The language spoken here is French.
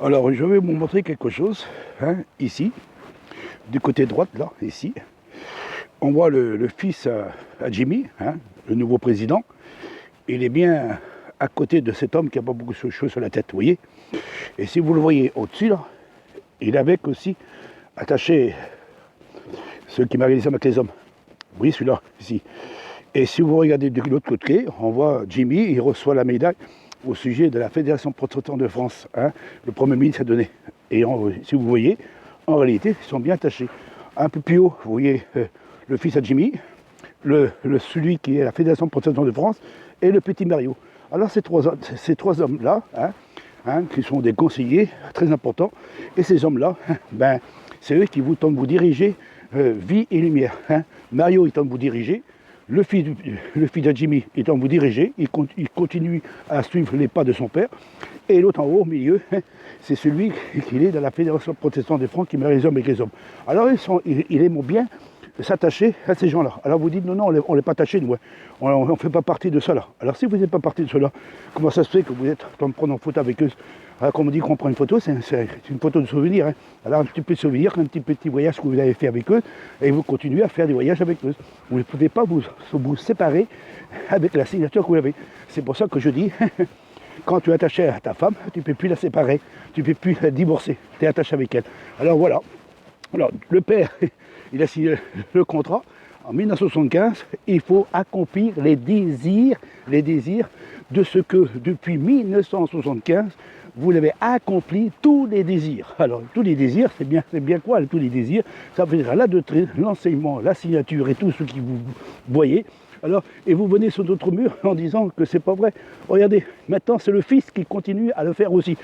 Alors, je vais vous montrer quelque chose, hein, ici, du côté droite, là, ici. On voit le fils à Jimmy, hein, le nouveau président. Il est bien à côté de cet homme qui n'a pas beaucoup de choses sur la tête, vous voyez. Et si vous le voyez au-dessus, là, il avait aussi attaché ceux qui marient les hommes avec les hommes. Vous voyez celui-là, ici. Et si vous regardez de l'autre côté, on voit Jimmy, il reçoit la médaille au sujet de la Fédération protestante de France. Hein, le Premier ministre a donné. Et si vous voyez, en réalité, ils sont bien attachés. Un peu plus haut, vous voyez le fils à Jimmy, celui qui est la Fédération protestante de France, et le petit Mario. Alors ces trois hommes-là, qui sont des conseillers très importants, et ces hommes-là, c'est eux qui vous tentent de vous diriger vie et lumière. Hein. Mario est en train de vous diriger. Le fils de Jimmy est en train de vous diriger, il continue à suivre les pas de son père. Et l'autre en haut, au milieu, c'est celui qui est dans la Fédération protestante de France qui met les hommes avec les hommes. Alors ils aiment bien s'attacher à ces gens-là. Alors vous dites, non, on n'est pas attaché, nous, on ne fait pas partie de cela. Alors si vous n'êtes pas partie de cela, comment ça se fait que vous êtes en train de prendre en photo avec eux? Alors comme on dit qu'on prend une photo, c'est une photo de souvenir. Hein. Alors un petit peu de souvenir, un petit voyage que vous avez fait avec eux, et vous continuez à faire des voyages avec eux. Vous ne pouvez pas vous séparer avec la signature que vous avez. C'est pour ça que je dis, quand tu es attaché à ta femme, tu ne peux plus la séparer, tu ne peux plus la divorcer, tu es attaché avec elle. Alors voilà. Alors le père, il a signé le contrat en 1975, il faut accomplir les désirs de ce que depuis 1975, vous l'avez accompli, tous les désirs. Alors tous les désirs, c'est bien quoi tous les désirs? Ça veut dire la doctrine, l'enseignement, la signature et tout ce que vous voyez. Alors, et vous venez sur d'autres murs en disant que c'est pas vrai. Regardez, maintenant c'est le fils qui continue à le faire aussi.